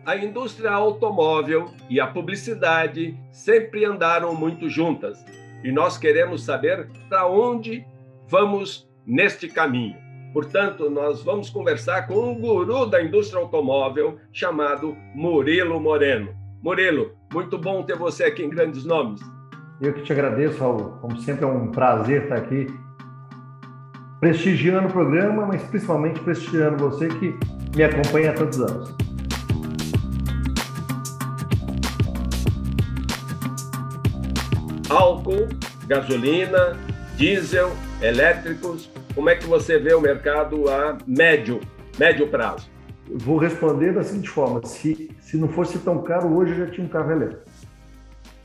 A indústria automóvel e a publicidade sempre andaram muito juntas e nós queremos saber para onde vamos neste caminho. Portanto, nós vamos conversar com um guru da indústria automóvel chamado Murilo Moreno. Murilo, muito bom ter você aqui em Grandes Nomes. Eu que te agradeço, Raul. Como sempre, é um prazer estar aqui prestigiando o programa, mas principalmente prestigiando você que me acompanha há tantos anos. Álcool, gasolina, diesel, elétricos, como é que você vê o mercado a médio prazo? Eu vou responder da seguinte forma: se não fosse tão caro, hoje eu já tinha um carro elétrico.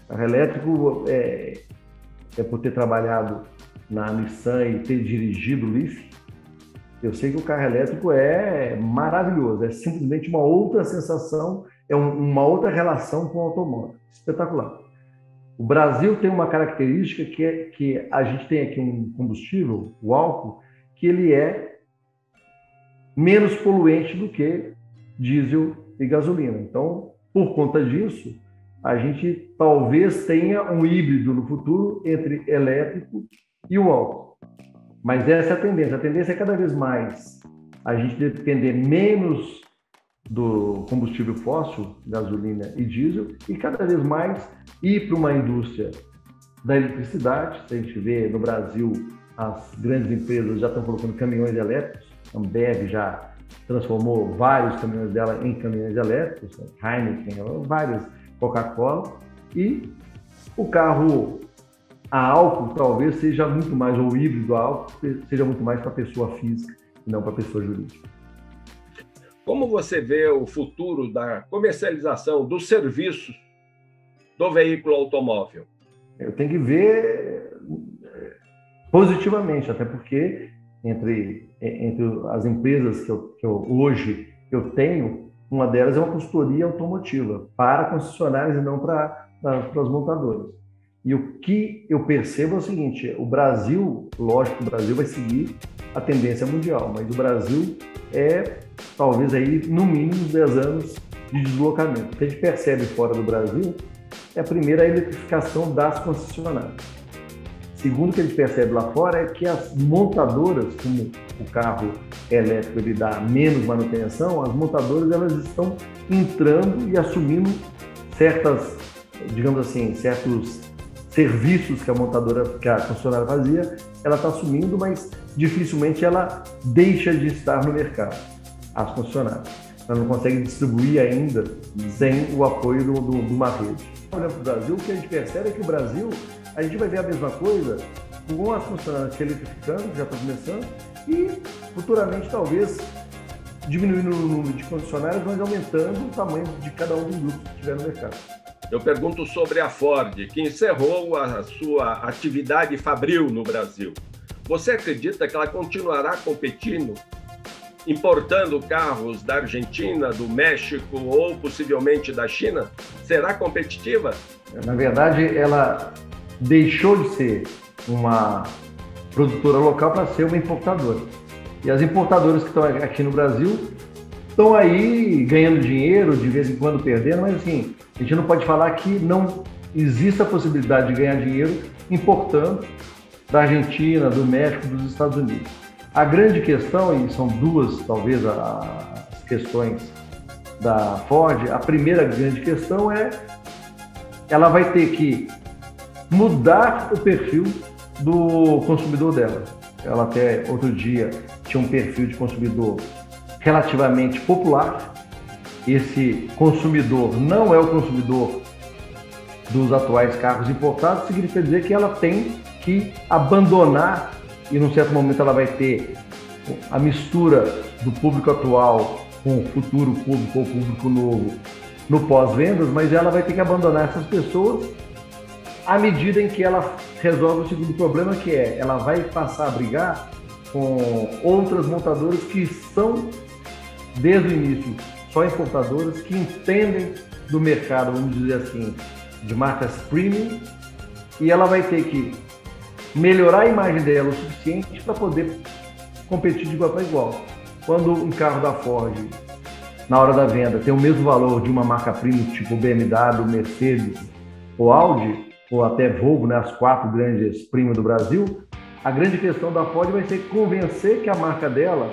Carro elétrico é por ter trabalhado na Nissan e ter dirigido o Leaf. Eu sei que o carro elétrico é maravilhoso, é simplesmente uma outra sensação, é uma outra relação com o automóvel. Espetacular. O Brasil tem uma característica que a gente tem aqui um combustível, o álcool, que ele é menos poluente do que diesel e gasolina. Então, por conta disso, a gente talvez tenha um híbrido no futuro entre elétrico e o álcool. Mas essa é a tendência. A tendência é cada vez mais a gente depender menos do combustível fóssil, gasolina e diesel, e cada vez mais ir para uma indústria da eletricidade. A gente vê no Brasil, as grandes empresas já estão colocando caminhões elétricos. A Ambev já transformou vários caminhões dela em caminhões elétricos, Heineken, vários, Coca-Cola, e o carro a álcool talvez seja muito mais, ou híbrido a álcool, seja muito mais para a pessoa física e não para a pessoa jurídica. Como você vê o futuro da comercialização dos serviços do veículo automóvel? Eu tenho que ver positivamente, até porque entre as empresas que hoje eu tenho, uma delas é uma consultoria automotiva para concessionárias e não para as montadoras. E o que eu percebo é o seguinte: o Brasil, lógico que o Brasil vai seguir a tendência mundial, mas o Brasil é talvez aí no mínimo 10 anos de deslocamento. O que a gente percebe fora do Brasil é a primeira eletrificação das concessionárias. Segundo, o que a gente percebe lá fora é que as montadoras, como o carro elétrico ele dá menos manutenção, as montadoras elas estão entrando e assumindo certas, digamos assim, certos serviços que a concessionária fazia, ela está assumindo, mas dificilmente ela deixa de estar no mercado, as concessionárias. Ela não consegue distribuir ainda sem o apoio de uma rede. Olhando para o Brasil, o que a gente percebe é que o Brasil, a gente vai ver a mesma coisa com as concessionárias se eletrificando, que já está começando, e futuramente talvez diminuindo o número de concessionárias, mas aumentando o tamanho de cada um dos grupos que estiver no mercado. Eu pergunto sobre a Ford, que encerrou a sua atividade fabril no Brasil. Você acredita que ela continuará competindo, importando carros da Argentina, do México ou possivelmente da China? Será competitiva? Na verdade, ela deixou de ser uma produtora local para ser uma importadora. E as importadoras que estão aqui no Brasil estão aí ganhando dinheiro, de vez em quando perdendo, mas assim, a gente não pode falar que não existe a possibilidade de ganhar dinheiro importando da Argentina, do México, dos Estados Unidos. A grande questão, e são duas talvez as questões da Ford, a primeira grande questão é ela vai ter que mudar o perfil do consumidor dela. Ela até outro dia tinha um perfil de consumidor relativamente popular. Esse consumidor não é o consumidor dos atuais carros importados, significa dizer que ela tem que abandonar, e num certo momento ela vai ter a mistura do público atual com o futuro público ou público novo no pós-vendas, mas ela vai ter que abandonar essas pessoas à medida em que ela resolve o segundo problema, que é ela vai passar a brigar com outras montadoras que são, desde o início, só importadoras, que entendem do mercado, vamos dizer assim, de marcas premium, e ela vai ter que melhorar a imagem dela o suficiente para poder competir de igual para igual. Quando um carro da Ford na hora da venda, tem o mesmo valor de uma marca premium, tipo BMW, Mercedes ou Audi, ou até Volvo, né, as 4 grandes premium do Brasil, a grande questão da Ford vai ser convencer que a marca dela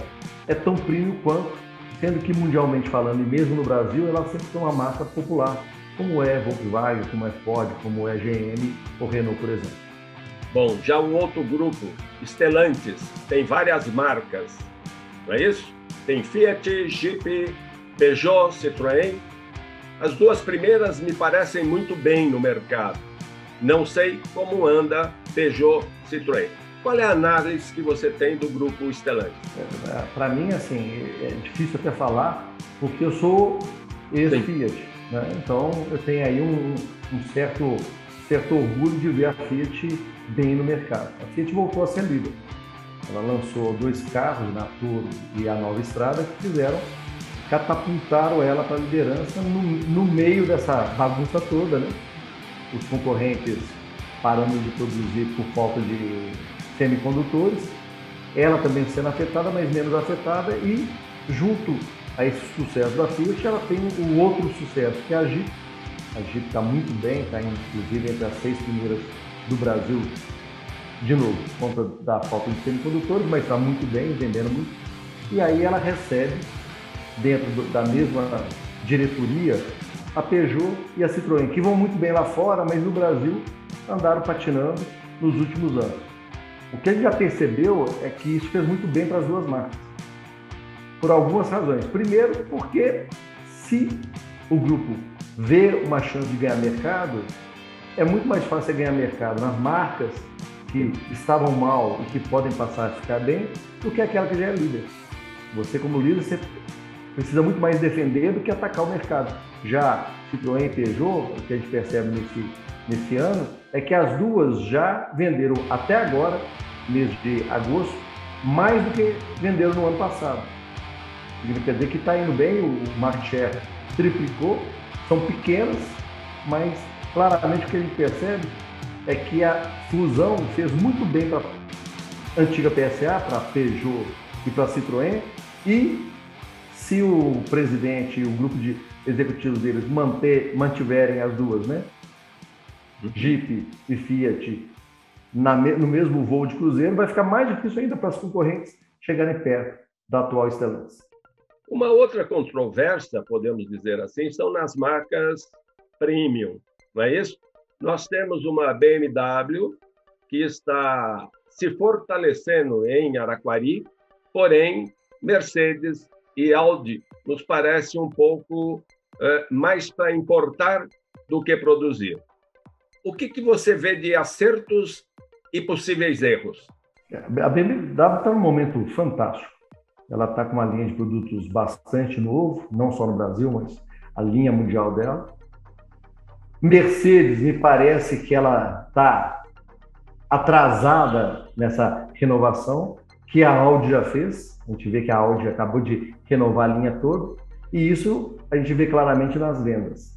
é tão premium quanto, sendo que mundialmente falando, e mesmo no Brasil, ela sempre foi uma marca popular, como é Volkswagen, como é Ford, como é GM ou Renault, por exemplo. Bom, já um outro grupo, Stellantis, tem várias marcas, não é isso? Tem Fiat, Jeep, Peugeot, Citroën. As 2 primeiras me parecem muito bem no mercado. Não sei como anda Peugeot, Citroën. Qual é a análise que você tem do grupo Stellantis? Para mim, assim, é difícil até falar, porque eu sou ex-Fiat, né? Então eu tenho aí um certo orgulho de ver a Fiat bem no mercado. A Fiat voltou a ser líder. Ela lançou 2 carros, na Toro e a Nova Strada, que catapultaram ela para a liderança no meio dessa bagunça toda, né? Os concorrentes parando de produzir por falta de semicondutores, ela também sendo afetada, mas menos afetada, e junto a esse sucesso da Fiat, ela tem um outro sucesso, que é a Jeep. A Jeep está muito bem, está inclusive entre as 6 primeiras do Brasil, de novo, por conta da falta de semicondutores, mas está muito bem, vendendo muito. E aí ela recebe, dentro da mesma diretoria, a Peugeot e a Citroën, que vão muito bem lá fora, mas no Brasil andaram patinando nos últimos anos. O que a gente já percebeu é que isso fez muito bem para as 2 marcas, por algumas razões. Primeiro, porque se o grupo vê uma chance de ganhar mercado, é muito mais fácil ganhar mercado nas marcas que estavam mal e que podem passar a ficar bem, do que aquela que já é líder. Você, como líder, você precisa muito mais defender do que atacar o mercado. Já Citroën e Peugeot, o que a gente percebe nesse ano, é que as 2 já venderam até agora, mês de agosto, mais do que venderam no ano passado. Quer dizer que está indo bem, o market share triplicou, são pequenas, mas claramente o que a gente percebe é que a fusão fez muito bem para a antiga PSA, para a Peugeot e para a Citroën, e se o presidente e o grupo de executivos deles mantiverem as 2, né? Jeep e Fiat no mesmo voo de cruzeiro, vai ficar mais difícil ainda para as concorrentes chegarem perto da atual Stellantis. Uma outra controvérsia, podemos dizer assim, são nas marcas premium, não é isso? Nós temos uma BMW que está se fortalecendo em Araquari, porém, Mercedes e Audi nos parece um pouco mais para importar do que produzir. O que você vê de acertos e possíveis erros? A BMW está num momento fantástico. Ela está com uma linha de produtos bastante novo, não só no Brasil, mas a linha mundial dela. Mercedes, me parece que ela está atrasada nessa renovação, que a Audi já fez. A gente vê que a Audi acabou de renovar a linha toda, e isso a gente vê claramente nas vendas.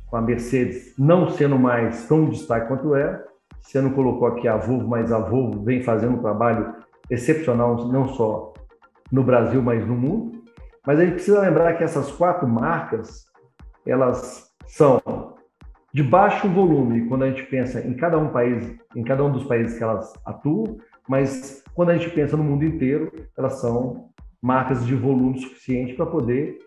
Com a Mercedes não sendo mais tão destaque quanto é, você não colocou aqui a Volvo, mas a Volvo vem fazendo um trabalho excepcional, não só no Brasil, mas no mundo. Mas a gente precisa lembrar que essas 4 marcas, elas são de baixo volume, quando a gente pensa em cada um dos países que elas atuam, mas quando a gente pensa no mundo inteiro, elas são marcas de volume suficiente para poder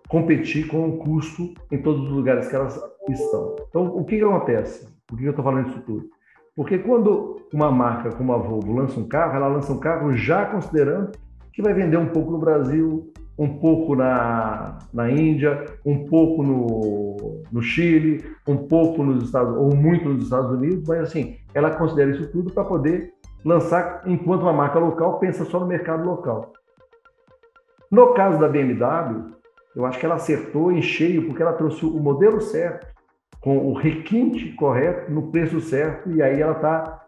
competir com o custo em todos os lugares que elas estão. Então, o que acontece? Por que eu estou falando isso tudo? Porque quando uma marca como a Volvo lança um carro, ela lança um carro já considerando que vai vender um pouco no Brasil, um pouco na Índia, um pouco no Chile, um pouco nos Estados ou muito nos Estados Unidos, mas assim, ela considera isso tudo para poder lançar, enquanto uma marca local pensa só no mercado local. No caso da BMW, eu acho que ela acertou em cheio, porque ela trouxe o modelo certo, com o requinte correto, no preço certo, e aí ela está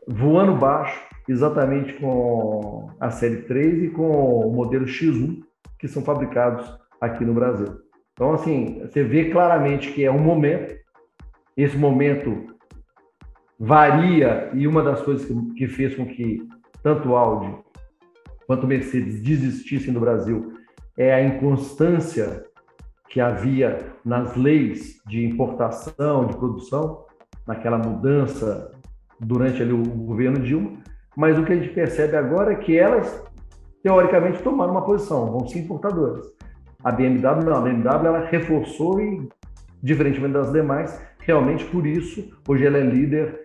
voando baixo, exatamente com a série 3 e com o modelo X1, que são fabricados aqui no Brasil. Então, assim, você vê claramente que é um momento, esse momento varia, e uma das coisas que fez com que tanto Audi quanto Mercedes desistissem do Brasil é a inconstância que havia nas leis de importação, de produção, naquela mudança durante ali o governo Dilma, mas o que a gente percebe agora é que elas, teoricamente, tomaram uma posição, vão ser importadoras. A BMW não, a BMW ela reforçou e, diferentemente das demais, realmente por isso, hoje ela é líder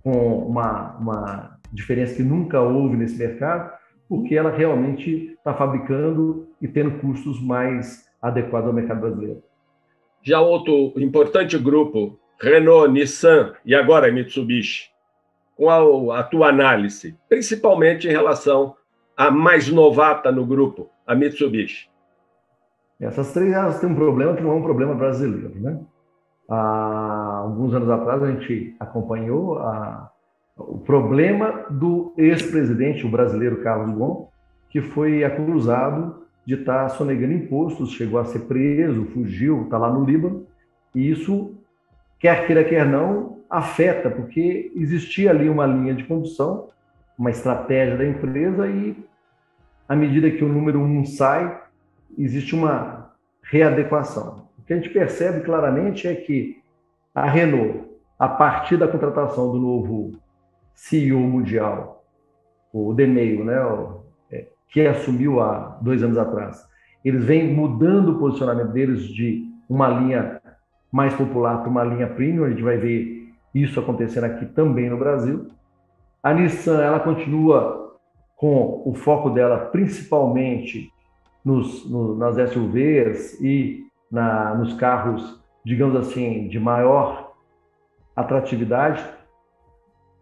com uma diferença que nunca houve nesse mercado, porque ela realmente está fabricando e tendo custos mais adequados ao mercado brasileiro. Já outro importante grupo, Renault, Nissan e agora Mitsubishi, qual a tua análise, principalmente em relação à mais novata no grupo, a Mitsubishi? Essas três elas têm um problema que não é um problema brasileiro, né? Há alguns anos atrás a gente acompanhou o problema do ex-presidente, o brasileiro Carlos Ghosn, que foi acusado de estar sonegando impostos, chegou a ser preso, fugiu, está lá no Líbano, e isso, quer queira, quer não, afeta, porque existia ali uma linha de condução, uma estratégia da empresa, e à medida que o número 1 sai, existe uma readequação. O que a gente percebe claramente é que a Renault, a partir da contratação do novo CEO mundial, o Denmeio, né, que assumiu há 2 anos atrás, eles vêm mudando o posicionamento deles de uma linha mais popular para uma linha premium. A gente vai ver isso acontecendo aqui também no Brasil. A Nissan, ela continua com o foco dela principalmente nas SUVs e nos carros, digamos assim, de maior atratividade.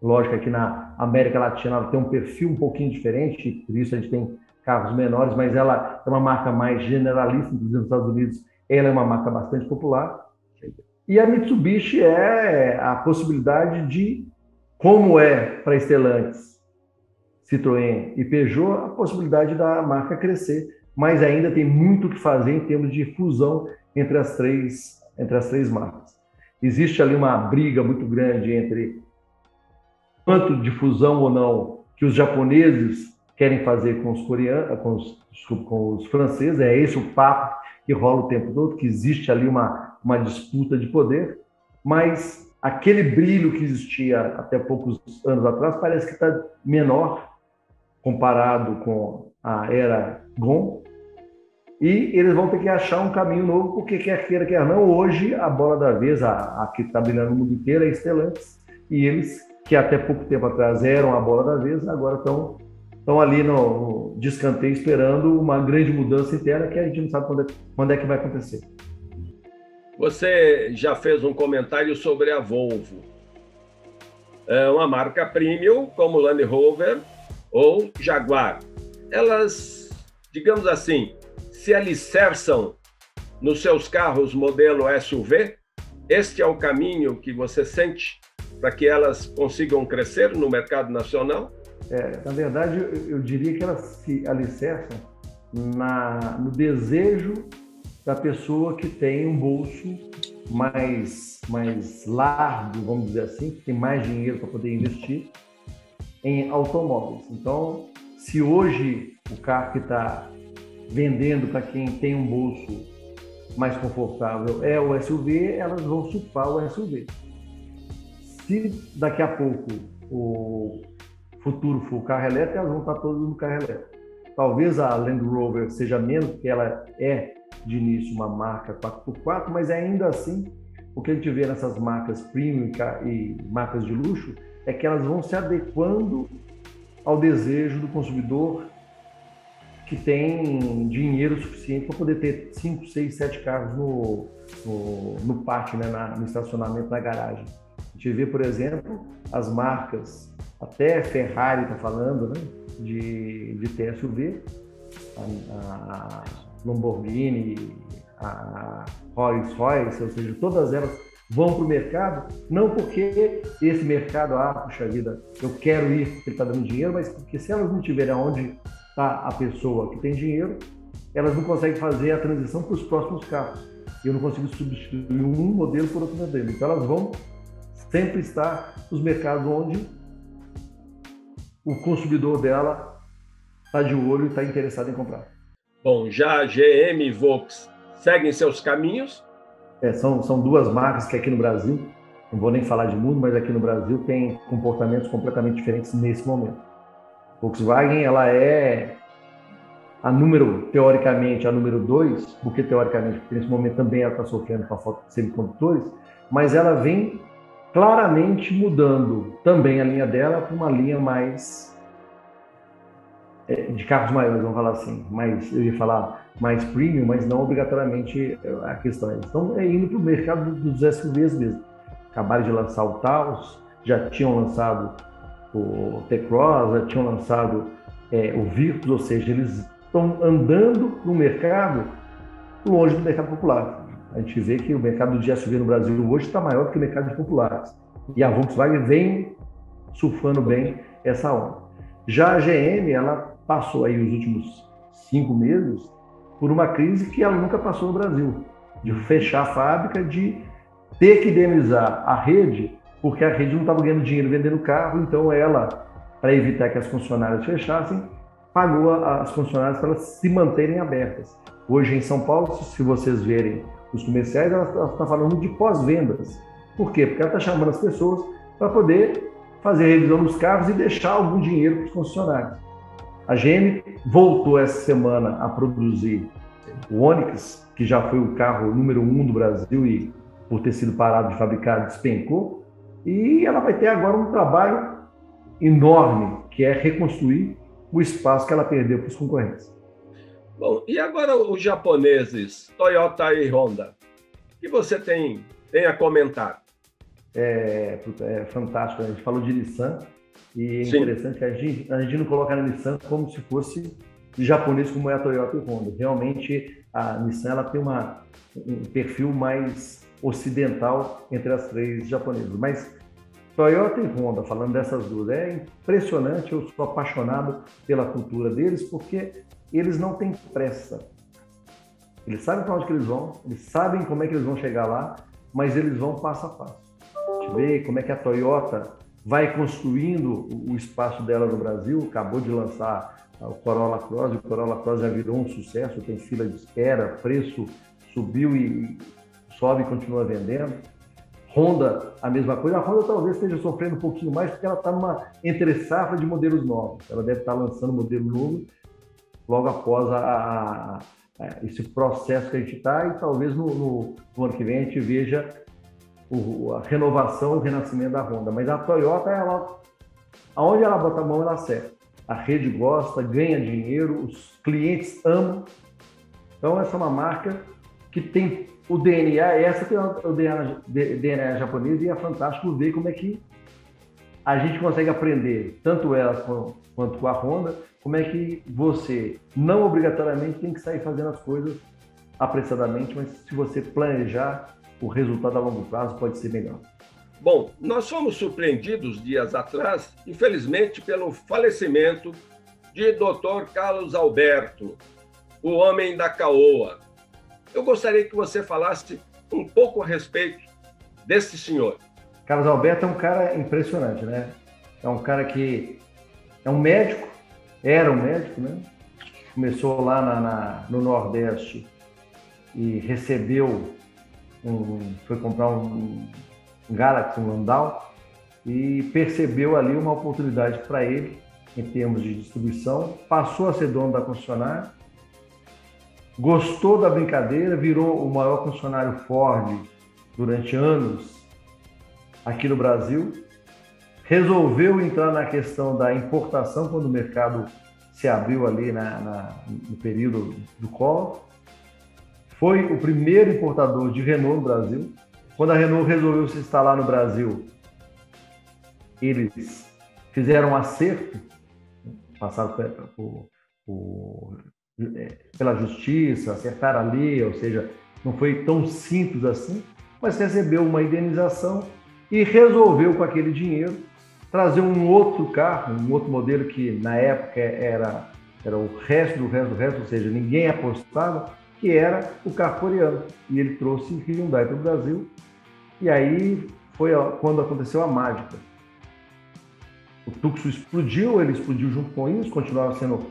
Lógico que na América Latina ela tem um perfil um pouquinho diferente, por isso a gente tem carros menores, mas ela é uma marca mais generalista, inclusive nos Estados Unidos ela é uma marca bastante popular. E a Mitsubishi é a possibilidade de, como é para Stellantis, Citroën e Peugeot, a possibilidade da marca crescer, mas ainda tem muito o que fazer em termos de fusão entre as três marcas. Existe ali uma briga muito grande entre quanto de fusão ou não que os japoneses querem fazer com os coreanos, com os franceses. É esse o papo que rola o tempo todo, que existe ali uma disputa de poder, mas aquele brilho que existia até poucos anos atrás parece que está menor comparado com a era Ghosn, e eles vão ter que achar um caminho novo, porque quer queira, quer não, hoje a bola da vez, a que está brilhando no mundo inteiro é a Stellantis, e eles, que até pouco tempo atrás eram a bola da vez, agora estão ali no descanteio esperando uma grande mudança interna que a gente não sabe quando é que vai acontecer. Você já fez um comentário sobre a Volvo. É uma marca premium, como Land Rover ou Jaguar. Elas, digamos assim, se alicerçam nos seus carros modelo SUV? Este é o caminho que você sente para que elas consigam crescer no mercado nacional? Na verdade, eu diria que elas se alicerçam no desejo da pessoa que tem um bolso mais largo, vamos dizer assim, que tem mais dinheiro para poder investir em automóveis. Então, se hoje o carro que está vendendo para quem tem um bolso mais confortável é o SUV, elas vão surfar o SUV. Se daqui a pouco o futuro for carro elétrico, elas vão estar todas no carro elétrico. Talvez a Land Rover seja menos, porque ela é de início uma marca 4x4, mas ainda assim, o que a gente vê nessas marcas premium e marcas de luxo é que elas vão se adequando ao desejo do consumidor que tem dinheiro suficiente para poder ter 5, 6, 7 carros no pátio, né, no estacionamento, na garagem. A gente vê, por exemplo, as marcas, até Ferrari está falando, né, de ter SUV, a Lamborghini, a Rolls-Royce, ou seja, todas elas vão para o mercado, não porque esse mercado, puxa vida, eu quero ir porque ele está dando dinheiro, mas porque se elas não tiverem onde está a pessoa que tem dinheiro, elas não conseguem fazer a transição para os próximos carros. Eu não consigo substituir um modelo por outro modelo. Então elas vão sempre estar nos mercados onde o consumidor dela está de olho e está interessado em comprar. Bom, já a GM e Volks seguem seus caminhos? São duas marcas que aqui no Brasil, não vou nem falar de mundo, mas aqui no Brasil tem comportamentos completamente diferentes nesse momento. Volkswagen, ela é teoricamente, a número 2, porque teoricamente, porque nesse momento também ela está sofrendo com a falta de semicondutores, mas ela vem claramente mudando também a linha dela para uma linha mais de carros maiores, vamos falar assim, eu ia falar mais premium, mas não obrigatoriamente a questão. Eles estão indo para o mercado dos SUVs mesmo. Acabaram de lançar o Taos, já tinham lançado o T-Cross, já tinham lançado o Virtus, ou seja, eles estão andando no mercado longe do mercado popular. A gente vê que o mercado de SUV no Brasil hoje está maior do que o mercado de populares. E a Volkswagen vem surfando bem essa onda. Já a GM, ela passou aí os últimos 5 meses por uma crise que ela nunca passou no Brasil, de fechar a fábrica, de ter que indenizar a rede, porque a rede não estava ganhando dinheiro vendendo carro, então ela, para evitar que as concessionárias fechassem, pagou as concessionárias para elas se manterem abertas. Hoje em São Paulo, se vocês verem os comerciais, ela está falando de pós-vendas. Por quê? Porque ela está chamando as pessoas para poder fazer a revisão dos carros e deixar algum dinheiro para os concessionários. A GM voltou essa semana a produzir o Onix, que já foi o carro número 1 do Brasil e, por ter sido parado de fabricar, despencou. E ela vai ter agora um trabalho enorme, que é reconstruir o espaço que ela perdeu para os concorrentes. Bom, e agora os japoneses, Toyota e Honda, o que você tem a comentar? É fantástico, a gente falou de Nissan, e é Sim. interessante que a gente não coloca a Nissan como se fosse japonês, como é a Toyota e Honda. Realmente, a Nissan ela tem um perfil mais ocidental entre as 3 japonesas. Mas Toyota e Honda, falando dessas duas, é impressionante, eu sou apaixonado pela cultura deles, porque eles não têm pressa. Eles sabem para onde que eles vão, eles sabem como é que eles vão chegar lá, mas eles vão passo a passo. A gente vê como é que a Toyota vai construindo o espaço dela no Brasil, acabou de lançar o Corolla Cross, e o Corolla Cross já virou um sucesso, tem fila de espera, preço subiu e sobe e continua vendendo. Honda, a mesma coisa. A Honda talvez esteja sofrendo um pouquinho mais porque ela está numa entre-safra de modelos novos. Ela deve estar lançando modelo novo logo após esse processo que a gente está, e talvez no ano que vem a gente veja a renovação, o renascimento da Honda. Mas a Toyota, aonde ela bota a mão, ela acerta. A rede gosta, ganha dinheiro, os clientes amam. Então, essa é uma marca que tem o DNA, essa tem o DNA japonês, e é fantástico ver como é que a gente consegue aprender, tanto ela quanto com a Honda, como é que você não obrigatoriamente tem que sair fazendo as coisas apressadamente, mas se você planejar, o resultado a longo prazo pode ser melhor. Bom, nós fomos surpreendidos dias atrás, infelizmente, pelo falecimento de Dr. Carlos Alberto, o homem da Caoa. Eu gostaria que você falasse um pouco a respeito desse senhor. Carlos Alberto é um cara impressionante, né? É um cara que é um médico, era um médico, né? Começou lá no Nordeste e recebeu foi comprar um Galaxy, um Landau, e percebeu ali uma oportunidade para ele em termos de distribuição, passou a ser dono da concessionária, gostou da brincadeira, virou o maior concessionário Ford durante anos aqui no Brasil, resolveu entrar na questão da importação quando o mercado se abriu ali no período do Collor. Foi o primeiro importador de Renault no Brasil. Quando a Renault resolveu se instalar no Brasil, eles fizeram um acerto, passaram pela justiça, acertaram a lei, ou seja, não foi tão simples assim, mas recebeu uma indenização e resolveu, com aquele dinheiro, trazer um outro carro, um outro modelo que na época era o resto do resto, ou seja, ninguém apostava, que era o carro coreano. E ele trouxe Hyundai para o Brasil, e aí foi quando aconteceu a mágica. O Tucson explodiu, ele explodiu junto com isso, continuava sendo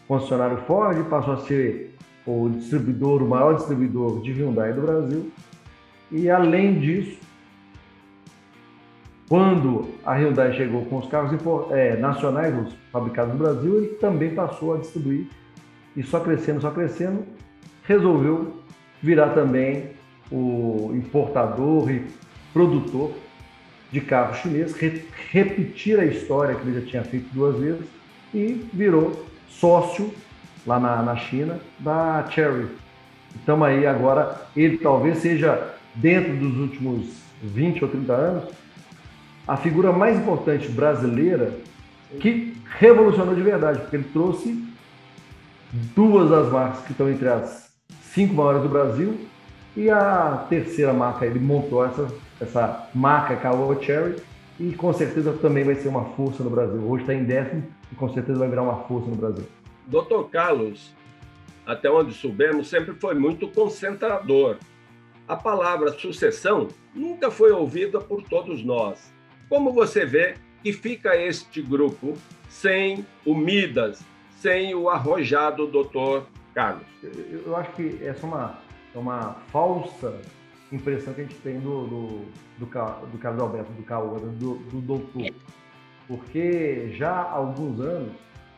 concessionário Ford, passou a ser o distribuidor, o maior distribuidor de Hyundai do Brasil. E, além disso, quando a Hyundai chegou com os carros nacionais, os fabricados no Brasil, ele também passou a distribuir, e só crescendo, resolveu virar também o importador e produtor de carros chinês, repetir a história que ele já tinha feito 2 vezes e virou sócio lá na China da Chery. Então aí agora ele talvez seja, dentro dos últimos 20 ou 30 anos, a figura mais importante brasileira que revolucionou de verdade, porque ele trouxe 2 das marcas que estão entre as 5 maiores do Brasil, e a terceira marca, ele montou essa marca Caoa Chery, e com certeza também vai ser uma força no Brasil. Hoje está em 10º e com certeza vai virar uma força no Brasil. Dr. Carlos, até onde soubemos, sempre foi muito concentrador. A palavra sucessão nunca foi ouvida por todos nós. Como você vê que fica este grupo sem o Midas, sem o arrojado Dr. Carlos? Eu acho que essa é uma falsa impressão que a gente tem do Carlos Alberto, do Caoa, do doutor. Porque já há alguns anos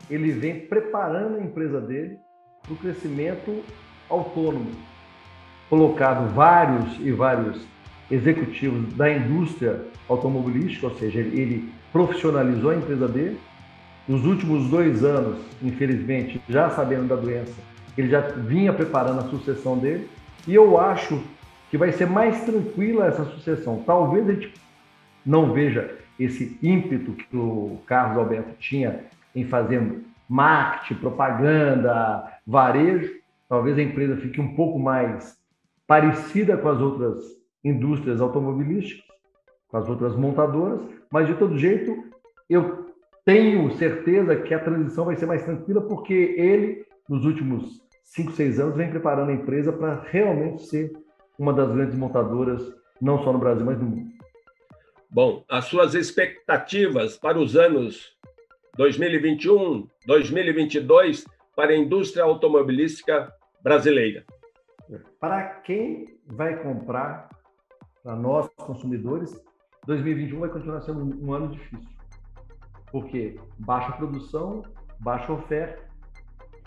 ele vem preparando a empresa dele para o crescimento autônomo. Colocado vários executivos da indústria automobilística, ou seja, ele profissionalizou a empresa dele. Nos últimos 2 anos, infelizmente, já sabendo da doença, ele já vinha preparando a sucessão dele, e eu acho que vai ser mais tranquila essa sucessão. Talvez a gente não veja esse ímpeto que o Carlos Alberto tinha em fazer marketing, propaganda, varejo. Talvez a empresa fique um pouco mais parecida com as outras indústrias automobilísticas, com as outras montadoras, mas de todo jeito eu tenho certeza que a transição vai ser mais tranquila, porque ele, nos últimos 5, 6 anos, vem preparando a empresa para realmente ser uma das grandes montadoras, não só no Brasil, mas no mundo. Bom, as suas expectativas para os anos 2021, 2022 para a indústria automobilística brasileira? Para quem vai comprar, para nós consumidores, 2021 vai continuar sendo um ano difícil. Porque baixa produção, baixa oferta,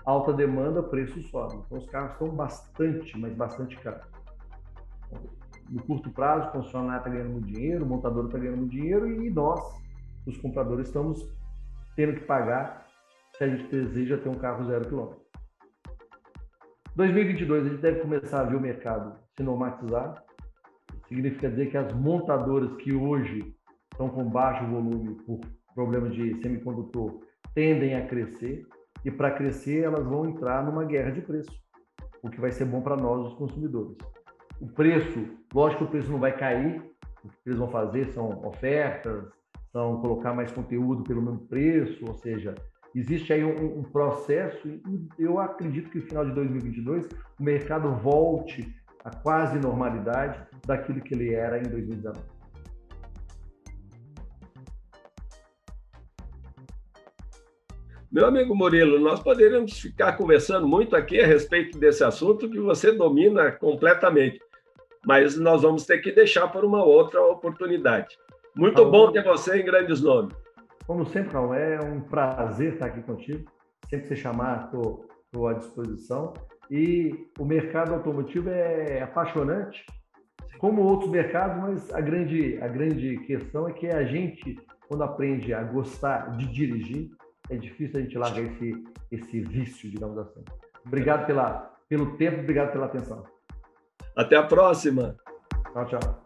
alta demanda, preço sobe. Então os carros estão bastante, mas bastante caros. No curto prazo, o concessionário está ganhando muito dinheiro, o montador está ganhando muito dinheiro, e nós, os compradores, estamos tendo que pagar se a gente deseja ter um carro 0 km. 2022 a gente deve começar a ver o mercado se normatizar. Significa dizer que as montadoras que hoje estão com baixo volume por problemas de semicondutor tendem a crescer, e para crescer elas vão entrar numa guerra de preço, o que vai ser bom para nós, os consumidores. O preço, lógico que o preço não vai cair, o que eles vão fazer são ofertas, são colocar mais conteúdo pelo mesmo preço, ou seja, existe aí um processo, e eu acredito que no final de 2022 o mercado volte à quase normalidade daquilo que ele era em 2019. Meu amigo Murilo, nós poderíamos ficar conversando muito aqui a respeito desse assunto que você domina completamente, mas nós vamos ter que deixar por uma outra oportunidade. Muito bom ter você em Grandes Nomes. Como sempre, Raul, é um prazer estar aqui contigo. Sempre que você chamar, estou à disposição. E o mercado automotivo é apaixonante, como outros mercados, mas a grande questão é que a gente, quando aprende a gostar de dirigir, é difícil a gente largar esse vício, digamos assim. Obrigado pelo tempo, obrigado pela atenção. Até a próxima. Tchau, tchau.